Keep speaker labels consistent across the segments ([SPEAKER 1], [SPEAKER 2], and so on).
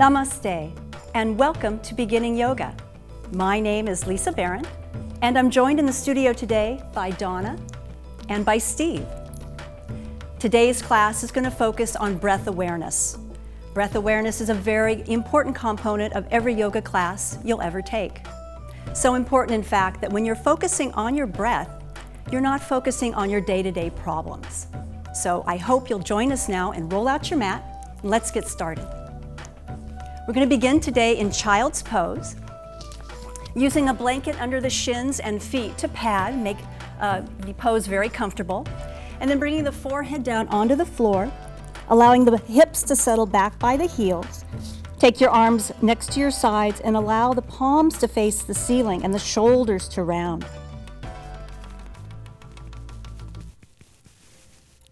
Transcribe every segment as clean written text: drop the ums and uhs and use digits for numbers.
[SPEAKER 1] Namaste, and welcome to Beginning Yoga. My name is Lisa Barron, and I'm joined in the studio today by Donna and by Steve. Today's class is going to focus on breath awareness. Breath awareness is a very important component of every yoga class you'll ever take. So important, in fact, that when you're focusing on your breath, you're not focusing on your day-to-day problems. So I hope you'll join us now and roll out your mat, and let's get started. We're going to begin today in child's pose, using a blanket under the shins and feet to pad, make the pose very comfortable, and then bringing the forehead down onto the floor, allowing the hips to settle back by the heels. Take your arms next to your sides and allow the palms to face the ceiling and the shoulders to round.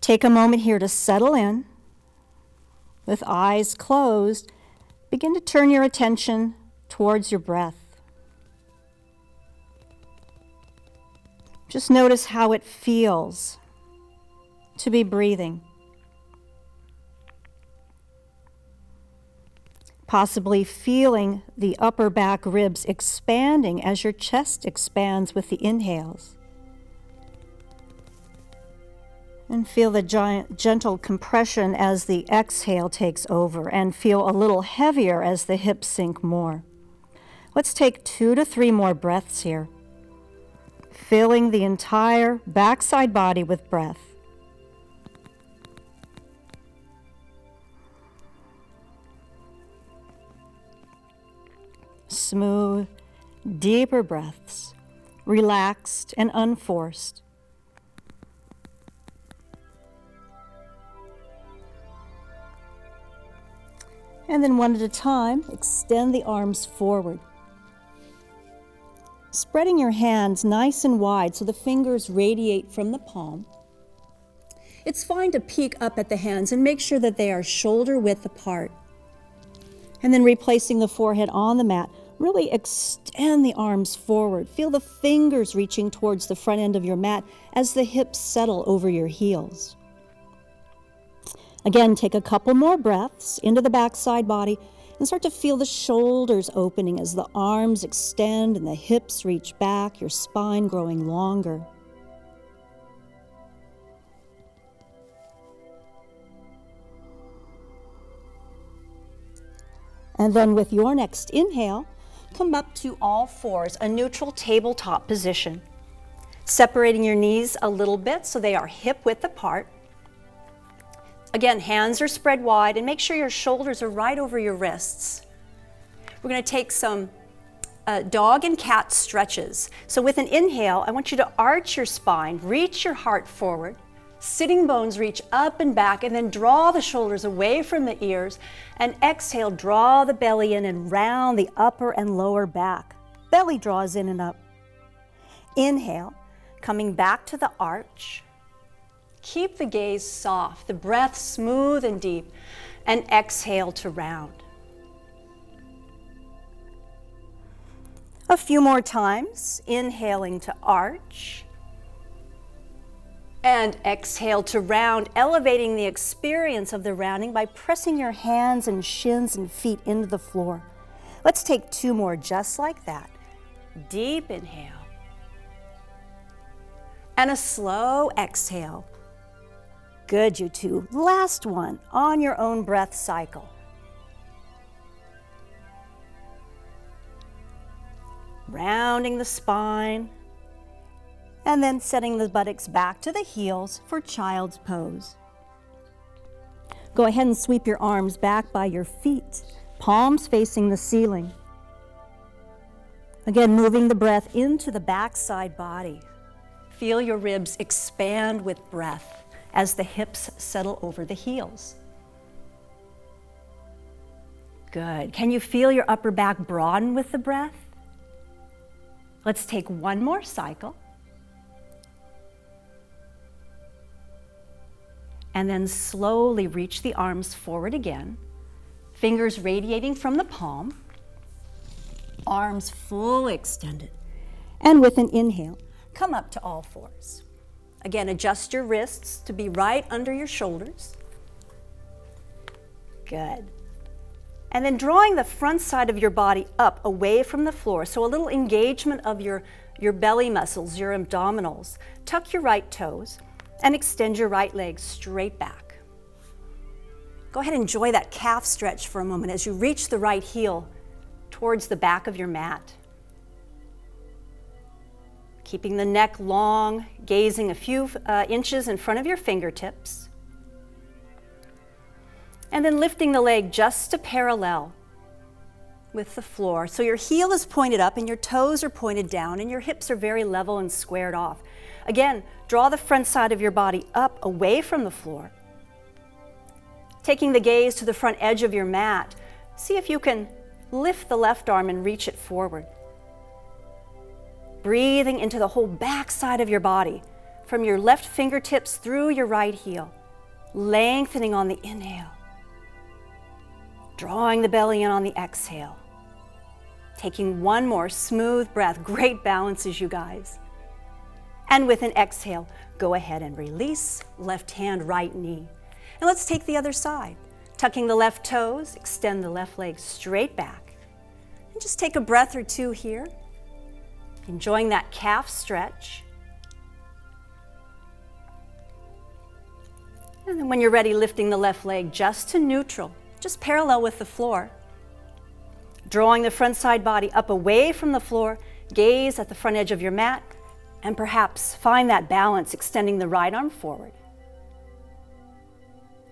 [SPEAKER 1] Take a moment here to settle in. With eyes closed, begin to turn your attention towards your breath. Just notice how it feels to be breathing. Possibly feeling the upper back ribs expanding as your chest expands with the inhales. And feel the gentle compression as the exhale takes over, and feel a little heavier as the hips sink more. Let's take 2 to 3 more breaths here, filling the entire backside body with breath. Smooth, deeper breaths, relaxed and unforced. And then one at a time, extend the arms forward. Spreading your hands nice and wide so the fingers radiate from the palm. It's fine to peek up at the hands and make sure that they are shoulder width apart. And then replacing the forehead on the mat, really extend the arms forward. Feel the fingers reaching towards the front end of your mat as the hips settle over your heels. Again, take a couple more breaths into the backside body and start to feel the shoulders opening as the arms extend and the hips reach back, your spine growing longer. And then with your next inhale, come up to all fours, a neutral tabletop position. Separating your knees a little bit so they are hip width apart. Again, hands are spread wide, and make sure your shoulders are right over your wrists. We're going to take some dog and cat stretches. So with an inhale, I want you to arch your spine, reach your heart forward, sitting bones reach up and back, and then draw the shoulders away from the ears, and exhale, draw the belly in and round the upper and lower back. Belly draws in and up. Inhale, coming back to the arch. Keep the gaze soft, the breath smooth and deep, and exhale to round. A few more times, inhaling to arch, and exhale to round, elevating the experience of the rounding by pressing your hands and shins and feet into the floor. Let's take 2 more just like that. Deep inhale, and a slow exhale. Good, you two. Last one on your own breath cycle. Rounding the spine, and then setting the buttocks back to the heels for child's pose. Go ahead and sweep your arms back by your feet, palms facing the ceiling. Again, moving the breath into the backside body. Feel your ribs expand with breath as the hips settle over the heels. Good. Can you feel your upper back broaden with the breath? Let's take 1 more cycle. And then slowly reach the arms forward again. Fingers radiating from the palm. Arms fully extended. And with an inhale, come up to all fours. Again, adjust your wrists to be right under your shoulders. Good. And then drawing the front side of your body up away from the floor, so a little engagement of your belly muscles, your abdominals. Tuck your right toes and extend your right leg straight back. Go ahead and enjoy that calf stretch for a moment as you reach the right heel towards the back of your mat. Keeping the neck long, gazing a few inches in front of your fingertips. And then lifting the leg just to parallel with the floor. So your heel is pointed up and your toes are pointed down and your hips are very level and squared off. Again, draw the front side of your body up away from the floor. Taking the gaze to the front edge of your mat, see if you can lift the left arm and reach it forward. Breathing into the whole back side of your body, from your left fingertips through your right heel, lengthening on the inhale. Drawing the belly in on the exhale. Taking one more smooth breath. Great balances, you guys. And with an exhale, go ahead and release left hand, right knee. And let's take the other side. Tucking the left toes, extend the left leg straight back. And just take a breath or two here. Enjoying that calf stretch. And then when you're ready, lifting the left leg just to neutral. Just parallel with the floor. Drawing the front side body up away from the floor, gaze at the front edge of your mat, and perhaps find that balance, extending the right arm forward.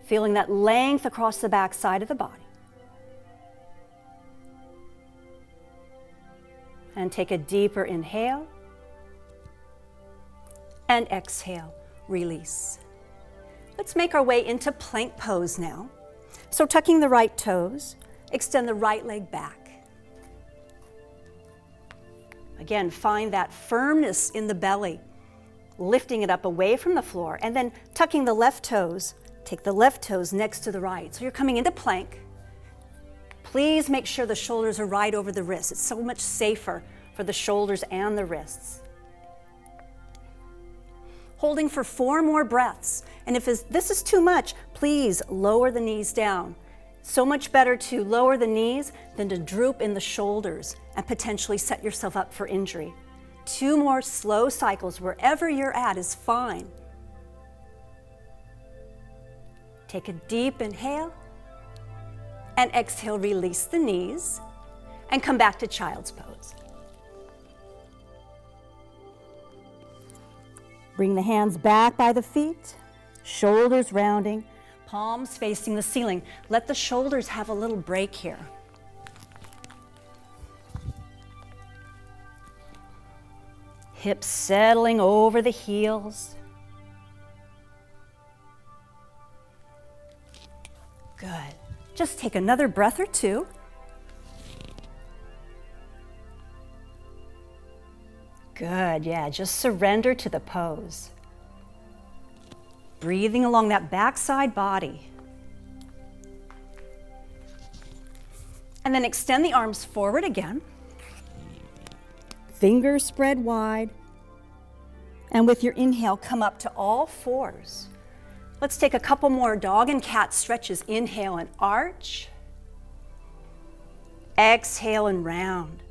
[SPEAKER 1] Feeling that length across the back side of the body. And take a deeper inhale, and exhale, release. Let's make our way into plank pose now. So tucking the right toes, extend the right leg back. Again, find that firmness in the belly, lifting it up away from the floor, and then tucking the left toes, take the left toes next to the right. So you're coming into plank. Please make sure the shoulders are right over the wrists. It's so much safer for the shoulders and the wrists. Holding for 4 more breaths. And if this is too much, please lower the knees down. So much better to lower the knees than to droop in the shoulders and potentially set yourself up for injury. 2 more slow cycles, wherever you're at is fine. Take a deep inhale and exhale, release the knees and come back to child's pose. Bring the hands back by the feet, shoulders rounding, palms facing the ceiling. Let the shoulders have a little break here. Hips settling over the heels. Good. Just take another breath or two. Good, yeah, just surrender to the pose. Breathing along that backside body. And then extend the arms forward again. Fingers spread wide. And with your inhale, come up to all fours. Let's take a couple more dog and cat stretches. Inhale and arch. Exhale and round.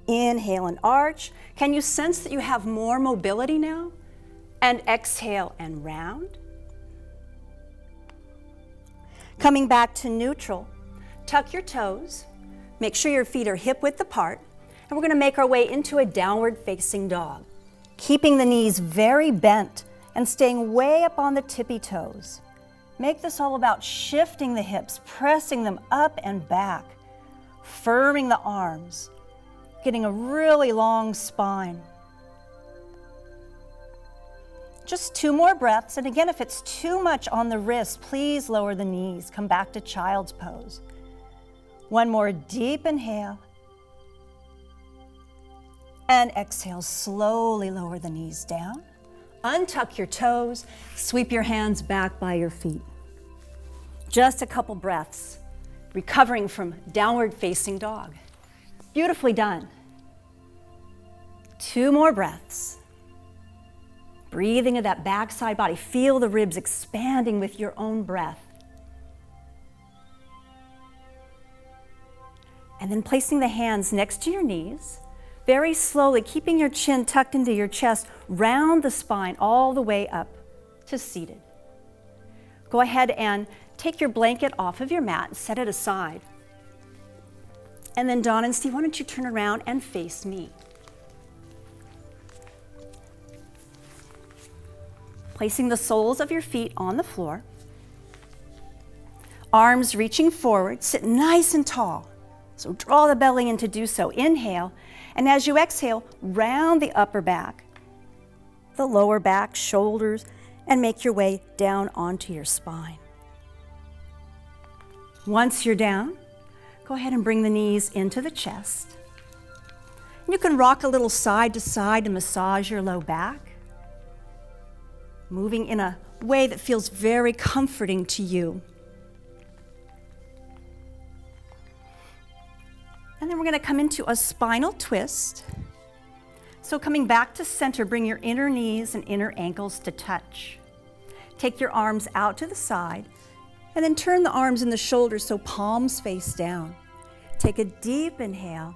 [SPEAKER 1] Inhale and arch. Can you sense that you have more mobility now? And exhale and round. Coming back to neutral, tuck your toes. Make sure your feet are hip width apart. And we're going to make our way into a downward facing dog. Keeping the knees very bent and staying way up on the tippy toes. Make this all about shifting the hips, pressing them up and back, firming the arms, getting a really long spine. Just 2 more breaths, and again, if it's too much on the wrist, please lower the knees. Come back to child's pose. 1 more deep inhale. And exhale, slowly lower the knees down. Untuck your toes, sweep your hands back by your feet. Just a couple breaths, recovering from downward facing dog. Beautifully done. 2 more breaths. Breathing into that backside body. Feel the ribs expanding with your own breath. And then placing the hands next to your knees, very slowly, keeping your chin tucked into your chest, round the spine all the way up to seated. Go ahead and take your blanket off of your mat and set it aside. And then Dawn and Steve, why don't you turn around and face me? Placing the soles of your feet on the floor. Arms reaching forward, sit nice and tall. So draw the belly in to do so. Inhale, and as you exhale, round the upper back, the lower back, shoulders, and make your way down onto your spine. Once you're down, go ahead and bring the knees into the chest. You can rock a little side to side to massage your low back, moving in a way that feels very comforting to you. And then we're going to come into a spinal twist. So coming back to center, bring your inner knees and inner ankles to touch. Take your arms out to the side, and then turn the arms and the shoulders so palms face down. Take a deep inhale.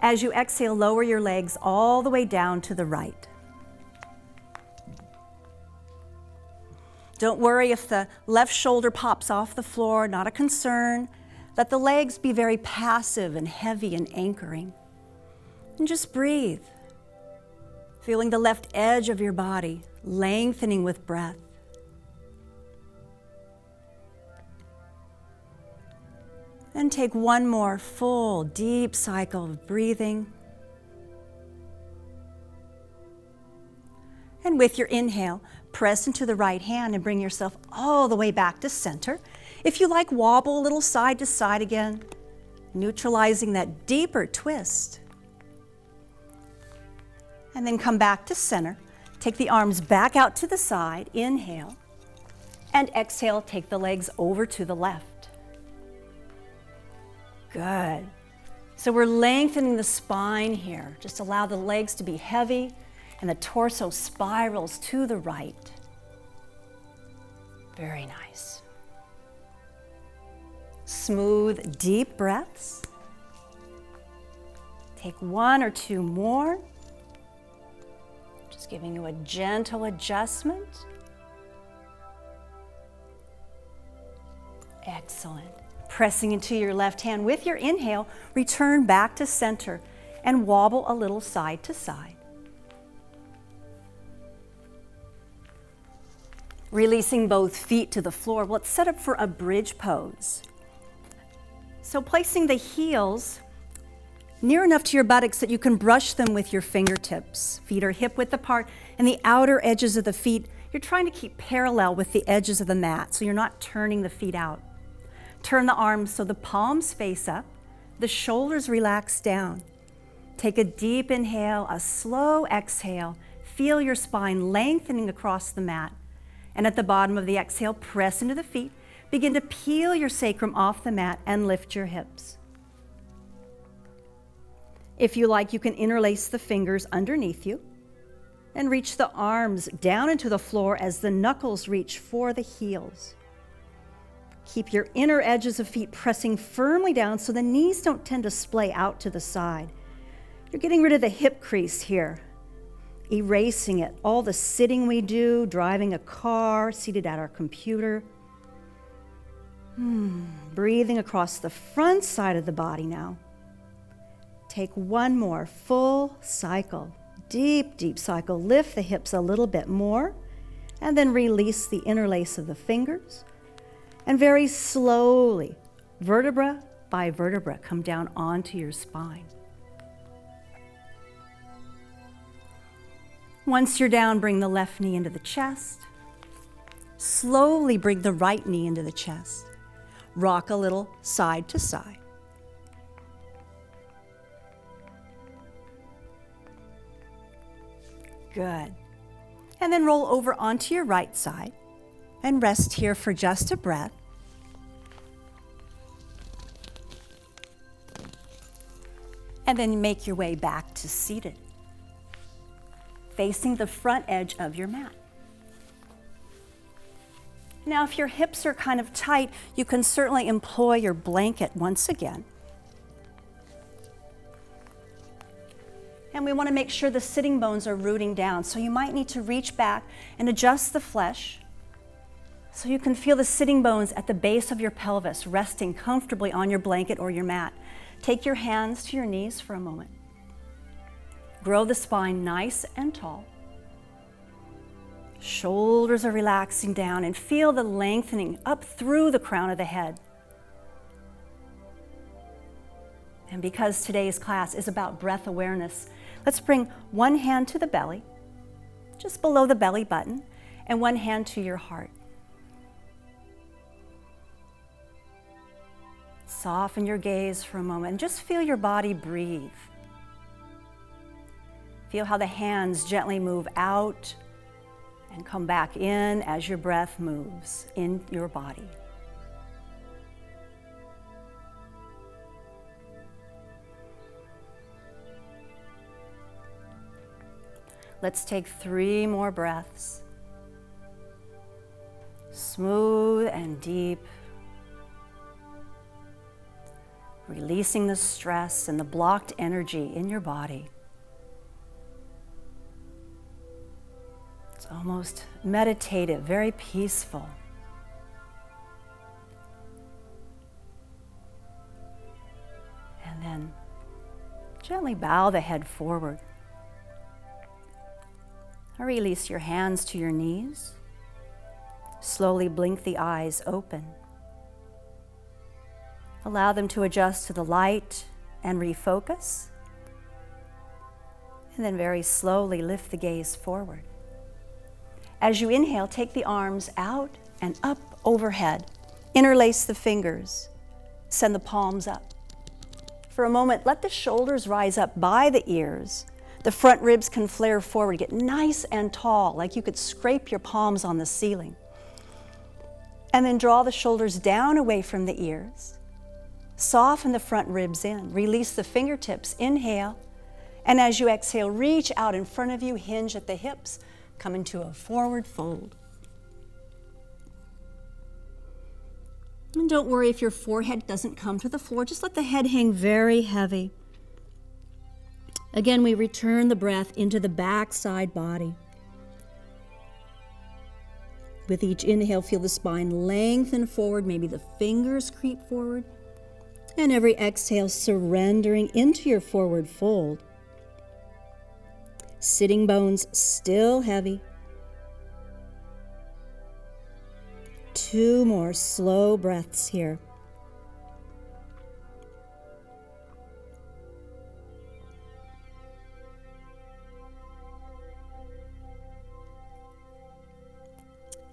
[SPEAKER 1] As you exhale, lower your legs all the way down to the right. Don't worry if the left shoulder pops off the floor, not a concern. Let the legs be very passive and heavy and anchoring. And just breathe, feeling the left edge of your body lengthening with breath. And take one more full, deep cycle of breathing. And with your inhale, press into the right hand and bring yourself all the way back to center. If you like, wobble a little side to side again, neutralizing that deeper twist. And then come back to center. Take the arms back out to the side, inhale, and exhale, take the legs over to the left. Good. So we're lengthening the spine here. Just allow the legs to be heavy and the torso spirals to the right. Very nice. Smooth, deep breaths. Take one or two more. Just giving you a gentle adjustment. Excellent. Pressing into your left hand with your inhale, return back to center and wobble a little side to side. Releasing both feet to the floor. Well, it's set up for a bridge pose. So placing the heels near enough to your buttocks that you can brush them with your fingertips. Feet are hip width apart, and the outer edges of the feet, you're trying to keep parallel with the edges of the mat, so you're not turning the feet out. Turn the arms so the palms face up, the shoulders relax down. Take a deep inhale, a slow exhale. Feel your spine lengthening across the mat. And at the bottom of the exhale, press into the feet. Begin to peel your sacrum off the mat and lift your hips. If you like, you can interlace the fingers underneath you and reach the arms down into the floor as the knuckles reach for the heels. Keep your inner edges of feet pressing firmly down so the knees don't tend to splay out to the side. You're getting rid of the hip crease here, erasing it. All the sitting we do, driving a car, seated at our computer. Breathing across the front side of the body now. Take one more full cycle, deep, deep cycle. Lift the hips a little bit more, and then release the interlace of the fingers. And very slowly, vertebra by vertebra, come down onto your spine. Once you're down, bring the left knee into the chest. Slowly bring the right knee into the chest. Rock a little side to side. Good. And then roll over onto your right side and rest here for just a breath. And then make your way back to seated, facing the front edge of your mat. Now, if your hips are kind of tight, you can certainly employ your blanket once again. And we want to make sure the sitting bones are rooting down. So you might need to reach back and adjust the flesh so you can feel the sitting bones at the base of your pelvis resting comfortably on your blanket or your mat. Take your hands to your knees for a moment. Grow the spine nice and tall. Shoulders are relaxing down and feel the lengthening up through the crown of the head. And because today's class is about breath awareness, let's bring one hand to the belly, just below the belly button, and one hand to your heart. Soften your gaze for a moment and just feel your body breathe. Feel how the hands gently move out and come back in as your breath moves in your body. Let's take 3 more breaths. Smooth and deep. Releasing the stress and the blocked energy in your body. It's almost meditative, very peaceful. And then gently bow the head forward. Release your hands to your knees. Slowly blink the eyes open. Allow them to adjust to the light and refocus. And then very slowly lift the gaze forward. As you inhale, take the arms out and up overhead. Interlace the fingers. Send the palms up. For a moment, let the shoulders rise up by the ears. The front ribs can flare forward, get nice and tall, like you could scrape your palms on the ceiling. And then draw the shoulders down away from the ears. Soften the front ribs in. Release the fingertips. Inhale. And as you exhale, reach out in front of you, hinge at the hips, come into a forward fold. And don't worry if your forehead doesn't come to the floor. Just let the head hang very heavy. Again, we return the breath into the back side body. With each inhale, feel the spine lengthen forward, maybe the fingers creep forward. And every exhale, surrendering into your forward fold. Sitting bones still heavy. 2 more slow breaths here.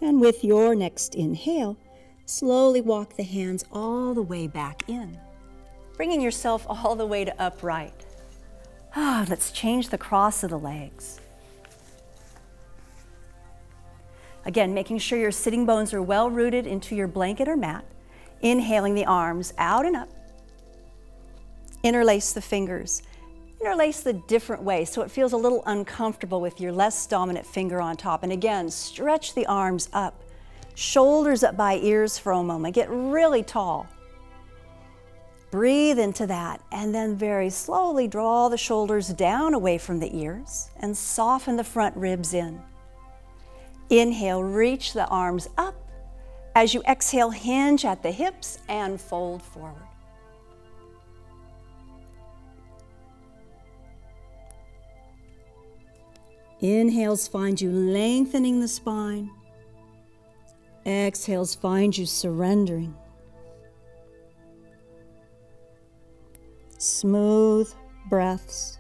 [SPEAKER 1] And with your next inhale, slowly walk the hands all the way back in, bringing yourself all the way to upright. Let's change the cross of the legs. Again, making sure your sitting bones are well rooted into your blanket or mat. Inhaling the arms out and up. Interlace the fingers. Interlace the different way so it feels a little uncomfortable with your less dominant finger on top. And again, stretch the arms up. Shoulders up by ears for a moment. Get really tall. Breathe into that and then very slowly draw the shoulders down away from the ears and soften the front ribs in. Inhale, reach the arms up. As you exhale, hinge at the hips and fold forward. Inhales find you lengthening the spine. Exhales find you surrendering. Smooth breaths.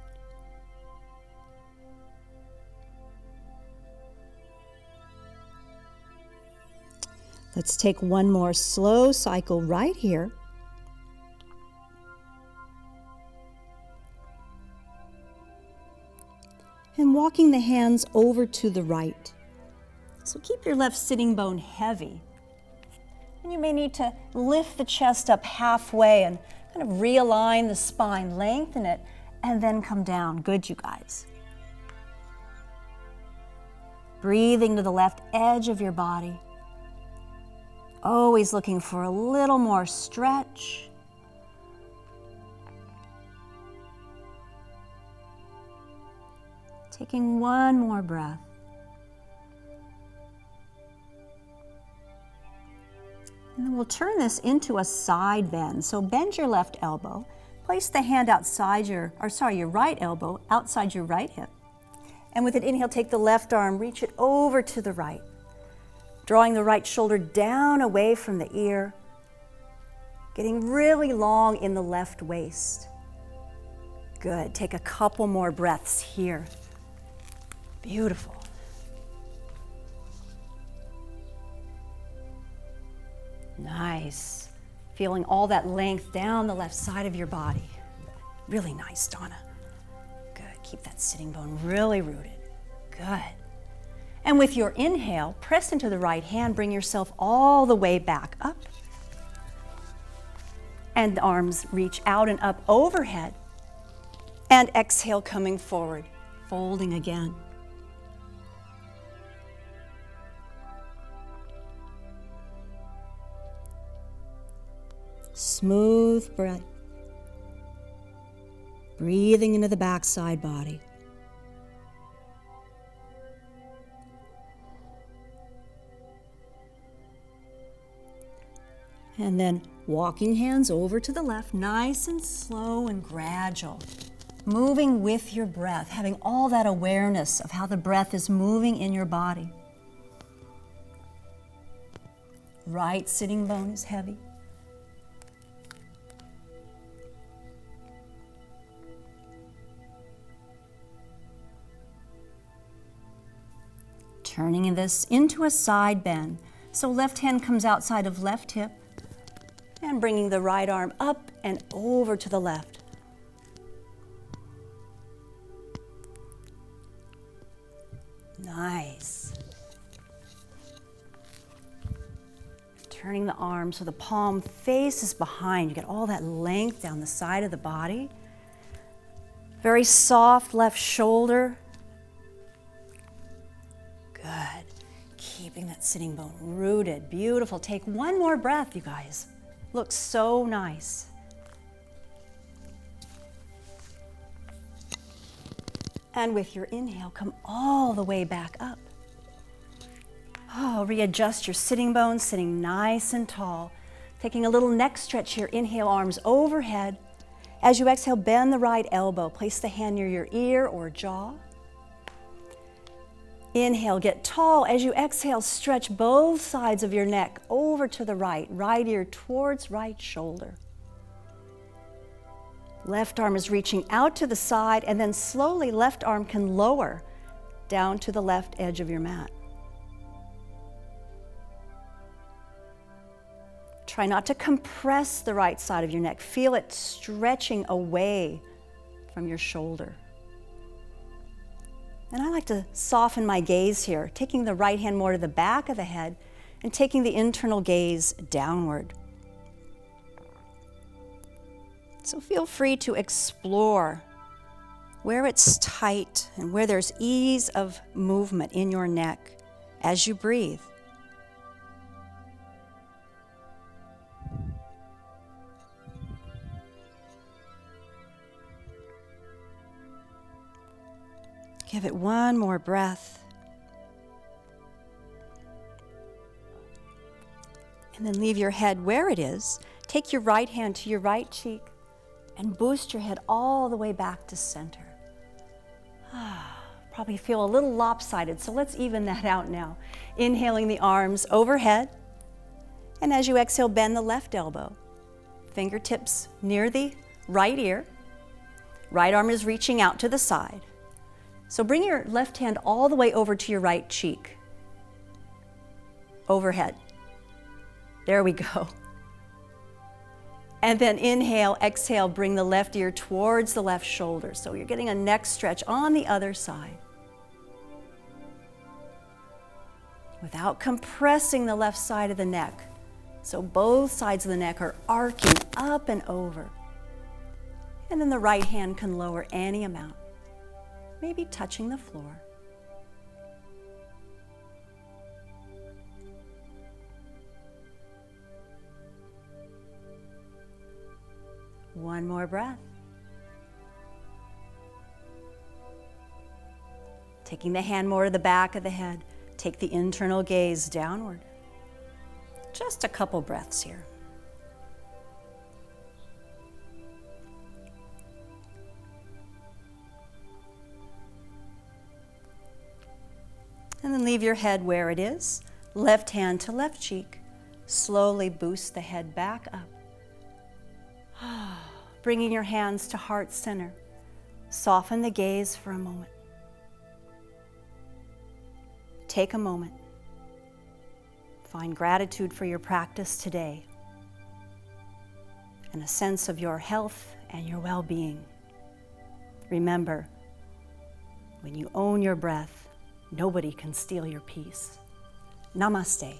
[SPEAKER 1] Let's take one more slow cycle right here. And walking the hands over to the right. So keep your left sitting bone heavy. And you may need to lift the chest up halfway and kind of realign the spine, lengthen it, and then come down. Good, you guys. Breathing to the left edge of your body. Always looking for a little more stretch. Taking one more breath. And then we'll turn this into a side bend. So bend your left elbow. Place the hand outside your right elbow outside your right hip. And with an inhale, take the left arm, reach it over to the right. Drawing the right shoulder down away from the ear. Getting really long in the left waist. Good. Take a couple more breaths here. Beautiful. Nice. Feeling all that length down the left side of your body. Really nice, Donna. Good. Keep that sitting bone really rooted. Good. And with your inhale, press into the right hand, bring yourself all the way back up. And the arms reach out and up overhead. And exhale, coming forward, folding again. Smooth breath. Breathing into the backside body. And then walking hands over to the left, nice and slow and gradual. Moving with your breath, having all that awareness of how the breath is moving in your body. Right sitting bone is heavy. Turning this into a side bend. So left hand comes outside of left hip and bringing the right arm up and over to the left. Nice. Turning the arm so the palm faces behind. You get all that length down the side of the body. Very soft left shoulder. Good. Keeping that sitting bone rooted. Beautiful. Take one more breath, you guys. Looks so nice. And with your inhale, come all the way back up. Oh, readjust your sitting bones, sitting nice and tall. Taking a little neck stretch here. Inhale, arms overhead. As you exhale, bend the right elbow. Place the hand near your ear or jaw. Inhale, get tall. As you exhale, stretch both sides of your neck over to the right. Right ear towards right shoulder. Left arm is reaching out to the side, and then slowly left arm can lower down to the left edge of your mat. Try not to compress the right side of your neck. Feel it stretching away from your shoulder. And I like to soften my gaze here, taking the right hand more to the back of the head and taking the internal gaze downward. So feel free to explore where it's tight and where there's ease of movement in your neck as you breathe. Give it one more breath. And then leave your head where it is. Take your right hand to your right cheek and boost your head all the way back to center. Probably feel a little lopsided, so let's even that out now. Inhaling the arms overhead. And as you exhale, bend the left elbow. Fingertips near the right ear. Right arm is reaching out to the side. So bring your left hand all the way over to your right cheek. Overhead. There we go. And then inhale, exhale, bring the left ear towards the left shoulder. So you're getting a neck stretch on the other side. Without compressing the left side of the neck. So both sides of the neck are arcing up and over. And then the right hand can lower any amount. Maybe touching the floor. One more breath. Taking the hand more to the back of the head, take the internal gaze downward. Just a couple breaths here. And then leave your head where it is. Left hand to left cheek. Slowly boost the head back up. Bringing your hands to heart center. Soften the gaze for a moment. Take a moment. Find gratitude for your practice today and a sense of your health and your well-being. Remember, when you own your breath, nobody can steal your peace. Namaste.